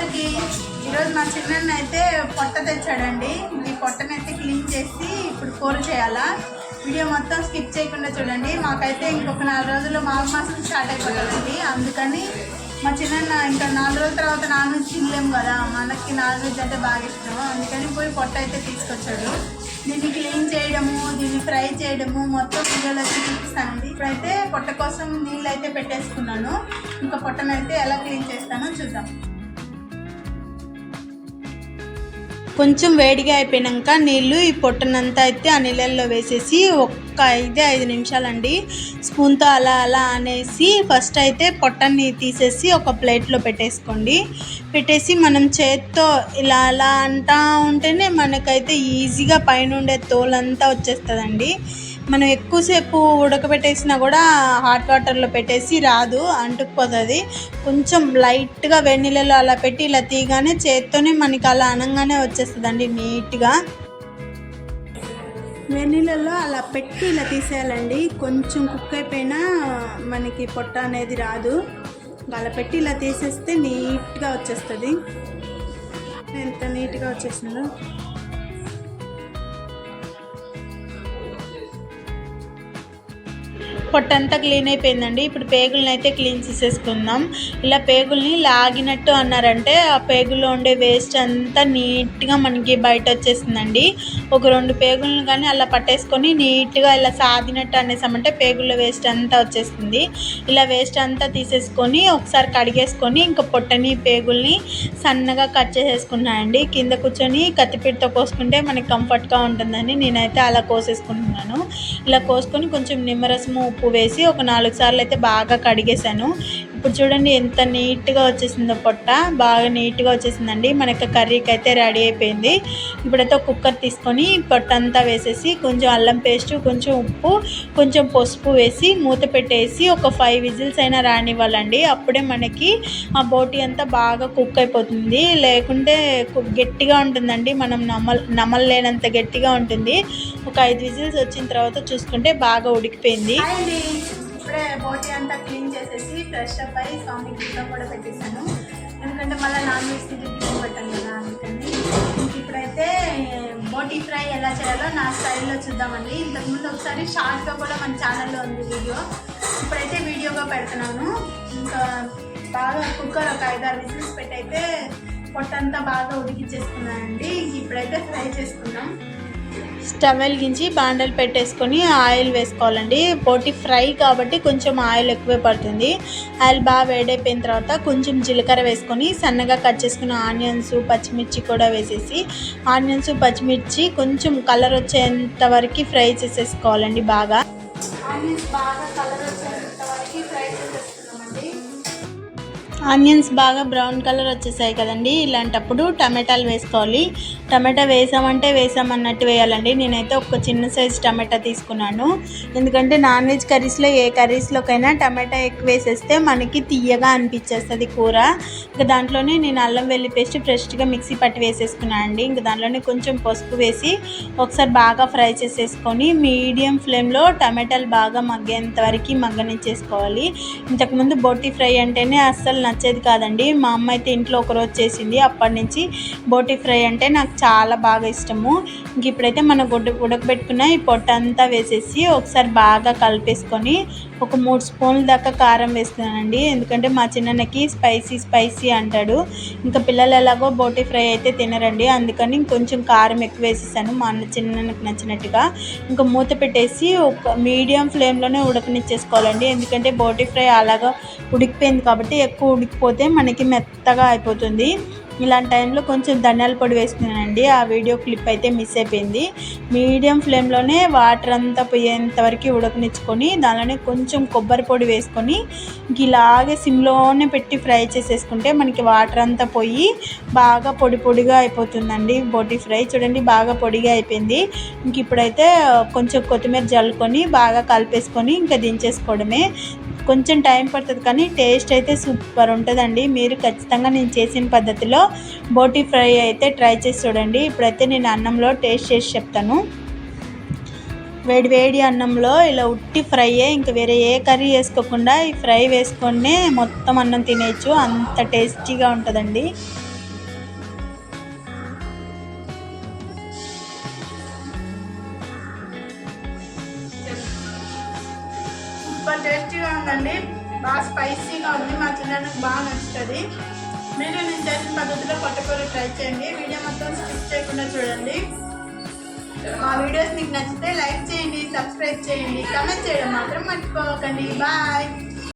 అందరికి ఈరోజు మా చిన్న అయితే పొట్ట తెచ్చాడండి. ఈ పొట్టనైతే క్లీన్ చేసి ఇప్పుడు కూర చేయాలా. వీడియో మొత్తం స్కిప్ చేయకుండా చూడండి. మాకైతే ఇంకొక 4 రోజుల్లో మాఘ మాసం స్టార్ట్ అయిపోతుందండి. అందుకని మా చిన్న ఇంకా 4 రోజుల తర్వాత నాన్ వెజ్ తినలేము కదా, మనకి నాన్ వెజ్ అంటే బాగా ఇష్టం. అందుకని పోయి పొట్ట అయితే తీసుకొచ్చాడు. దీన్ని క్లీన్ చేయడము, దీన్ని ఫ్రై చేయడము మొత్తం వీడియోలో అయితే చూపిస్తానండి. ఇప్పుడైతే పొట్ట కోసం నీళ్ళు అయితే పెట్టేసుకున్నాను. ఇంకా పొట్టనైతే ఎలా క్లీన్ చేస్తానో చూద్దాం. కొంచెం వేడిగా అయిపోయాక నీళ్ళు ఈ పొట్టనంతా అయితే ఆ నీళ్ళల్లో వేసేసి ఒక్క 5 నిమిషాలండి స్పూన్తో అలా అలా అనేసి ఫస్ట్ అయితే పొట్టని తీసేసి ఒక ప్లేట్లో పెట్టేసుకోండి. పెట్టేసి మనం చేత్తో ఇలా అలా అంటూ ఉంటేనే మనకైతే ఈజీగా పైన ఉండే తోలంతా వచ్చేస్తుందండి. మనం ఎక్కువసేపు ఉడకబెట్టేసినా కూడా హాట్ వాటర్లో పెట్టేసి రాదు, అంటుకుపోతుంది. కొంచెం లైట్గా వెన్నీళ్ళలో అలా పెట్టి ఇలా తీయగానే చేత్తోనే మనకి అలా అనంగానే వచ్చేస్తుందండి నీట్గా. వెన్నీళ్ళలో అలా పెట్టి ఇలా తీసేయాలండి. కొంచెం కుక్ అయిపోయినా మనకి పొట్ట అనేది రాదు. అలా పెట్టి ఇలా తీసేస్తే నీట్గా వచ్చేస్తుంది. ఎంత నీట్గా వచ్చేసిందో. పొట్టంతా క్లీన్ అయిపోయిందండి. ఇప్పుడు పేగులను అయితే క్లీన్ చేసేసుకుందాం. ఇలా పేగుల్ని లాగినట్టు అన్నారంటే ఆ పేగుల్లో ఉండే వేస్ట్ అంతా నీట్గా మనకి బయట వచ్చేసిందండి. ఒక 2 పేగులను కానీ అలా పట్టేసుకొని నీట్గా ఇలా సాదినట్టు అనేసామంటే పేగుల్లో వేస్ట్ అంతా వచ్చేస్తుంది. ఇలా వేస్ట్ అంతా తీసేసుకొని ఒకసారి కడిగేసుకొని ఇంకా పొట్టని పేగుల్ని సన్నగా కట్ చేసేసుకున్నానండి. కింద కూర్చొని కత్తిపీటతో కోసుకుంటే మనకి కంఫర్ట్గా ఉంటుందని నేనైతే అలా కోసేసుకుంటున్నాను. ఇలా కోసుకొని కొంచెం నిమ్మరసము, ఉప్పు వేసి ఒక 4 సార్లు అయితే బాగా కడిగేసాను. ఇప్పుడు చూడండి ఎంత నీట్గా వచ్చేసిందో పొట్ట, బాగా నీట్గా వచ్చేసిందండి. మనకి కర్రీకి అయితే రెడీ అయిపోయింది. ఇప్పుడైతే ఒక కుక్కర్ తీసుకొని పొట్ట అంతా వేసేసి కొంచెం అల్లం పేస్ట్, కొంచెం ఉప్పు, కొంచెం పసుపు వేసి మూత పెట్టేసి ఒక 5 విజిల్స్ అయినా రానివ్వాలండి. అప్పుడే మనకి ఆ బోటి అంతా బాగా కుక్ అయిపోతుంది. లేకుంటే గట్టిగా ఉంటుందండి, మనం నమ్మలేనంత గట్టిగా ఉంటుంది. ఒక 5 విజిల్స్ వచ్చిన తర్వాత చూసుకుంటే బాగా ఉడికిపోయింది. ఇప్పుడే బోటి అంతా క్లీన్ చేసేసి ఫ్రెష్ అప్ అయ్యి స్వామికి గిన్నె కూడా పెట్టేశాను. ఎందుకంటే మళ్ళీ నాన్ వెజ్ తిరిగి పెట్టాను కదా, అందుకని. ఇప్పుడైతే బోటి ఫ్రై ఎలా చేయాలో నా స్టైల్లో చూద్దామండి. ఇంతకుముందు ఒకసారి షార్ట్గా కూడా మన ఛానల్లో ఉంది వీడియో. ఇప్పుడైతే వీడియోగా పెడుతున్నాను. ఇంకా బాగా కుక్కర్ ఒక 5-6 విజిల్స్ పెట్టి అయితే పొట్టంతా బాగా ఉడికిచ్చేసుకున్నానండి. ఇప్పుడైతే ఫ్రై చేసుకుందాం. స్టవ్ వెలిగించి బాండలు పెట్టేసుకొని ఆయిల్ వేసుకోవాలండి. బోటి ఫ్రై కాబట్టి కొంచెం ఆయిల్ ఎక్కువే పడుతుంది. ఆయిల్ బాగా వేడైపోయిన తర్వాత కొంచెం జీలకర్ర వేసుకొని సన్నగా కట్ చేసుకున్న ఆనియన్స్, పచ్చిమిర్చి కూడా వేసేసి ఆనియన్స్, పచ్చిమిర్చి కొంచెం కలర్ వచ్చేంత వరకు ఫ్రై చేసేసుకోవాలండి. బాగా ఆనియన్స్ బాగా కలర్ వచ్చేంత వరకు ఫ్రై చేసేసుకున్నామండి. ఆనియన్స్ బాగా బ్రౌన్ కలర్ వచ్చేసాయి కదండి. ఇలాంటప్పుడు టమాటాలు వేసుకోవాలి. టమాటా వేసామన్నట్టు వేయాలండి. నేనైతే ఒక చిన్న సైజు టమాటా తీసుకున్నాను. ఎందుకంటే నాన్ వెజ్ కర్రీస్లో ఏ కర్రీస్లోకైనా టమాటా ఎక్కువ వేసేస్తే మనకి తీయగా అనిపించేస్తుంది కూర. ఇంకా దాంట్లోనే నేను అల్లం వెల్లి పేస్ట్ ఫ్రెష్గా మిక్సీ పట్టి వేసేసుకున్నాను అండి. ఇంకా దాంట్లోనే కొంచెం పసుపు వేసి ఒకసారి బాగా ఫ్రై చేసేసుకొని మీడియం ఫ్లేమ్లో టమాటాలు బాగా మగ్గేంత వరకు మగ్గనిచ్చేసుకోవాలి. ఇంతకుముందు బోటి ఫ్రై అంటేనే అస్సలు నచ్చేది కాదండి. మా అమ్మ అయితే ఇంట్లో ఒకరోజు చేసింది. అప్పటి నుంచి బోటి ఫ్రై అంటే నాకు చాలా బాగా ఇష్టము. ఇంక ఇప్పుడైతే మనం ఉడకబెట్టుకున్న ఈ పొట్ట అంతా వేసేసి ఒకసారి బాగా కలిపేసుకొని ఒక 3 స్పూన్ల దాకా కారం వేస్తున్నానండి. ఎందుకంటే మా చిన్నకి స్పైసీ అంటాడు. ఇంకా పిల్లలు ఎలాగో బోటి ఫ్రై అయితే తినరండి, అందుకని కొంచెం కారం ఎక్కువ వేసేసాను మా చిన్నకి నచ్చినట్టుగా. ఇంకా మూత పెట్టేసి ఒక మీడియం ఫ్లేమ్లోనే ఉడకనిచ్చేసుకోవాలండి. ఎందుకంటే బోటి ఫ్రై అలాగా ఉడికిపోయింది కాబట్టి ఎక్కువ ఉడికిపోతే మనకి మెత్తగా అయిపోతుంది. ఇలాంటి టైంలో కొంచెం ధనియాల పొడి వేసుకున్నానండి. ఆ వీడియో క్లిప్ అయితే మిస్ అయిపోయింది. మీడియం ఫ్లేమ్లోనే వాటర్ అంతా పోయేంత వరకు ఉడకనిచ్చుకొని దానిలోనే కొంచెం కొబ్బరి పొడి వేసుకొని ఇలాగే సిమ్లోనే పెట్టి ఫ్రై చేసేసుకుంటే మనకి వాటర్ అంతా పోయి బాగా పొడిగా అయిపోతుందండి బోటి ఫ్రై. చూడండి బాగా పొడిగా అయిపోయింది. ఇంక ఇప్పుడైతే కొంచెం కొత్తిమీర జల్లుకొని బాగా కలిపేసుకొని ఇంకా దించేసుకోవడమే. కొంచెం టైం పడుతుంది కానీ టేస్ట్ అయితే సూపర్ ఉంటుందండి. మీరు ఖచ్చితంగా నేను చేసిన పద్ధతిలో బోటి ఫ్రై అయితే ట్రై చేసి చూడండి. ఇప్పుడైతే నేను అన్నంలో టేస్ట్ చేసి చెప్తాను. వేడి అన్నంలో ఇలా ఉట్టి ఫ్రైయే, ఇంకా వేరే ఏ కర్రీ వేసుకోకుండా ఈ ఫ్రై వేసుకొని మొత్తం అన్నం తినేయచ్చు. అంత టేస్టీగా ఉంటుందండి. టేస్టీగా ఉందండి, బాగా స్పైసీగా ఉంది. మా చిన్నానికి బాగా నచ్చుతుంది. మీరు నేను చేసిన పద్ధతిలో కొట్టకూర ట్రై చేయండి. వీడియో మొత్తం స్కిప్ చేయకుండా చూడండి. మా వీడియోస్ మీకు నచ్చితే లైక్ చేయండి, సబ్స్క్రైబ్ చేయండి, కామెంట్ చేయడం మాత్రం మర్చిపోకండి. బాయ్.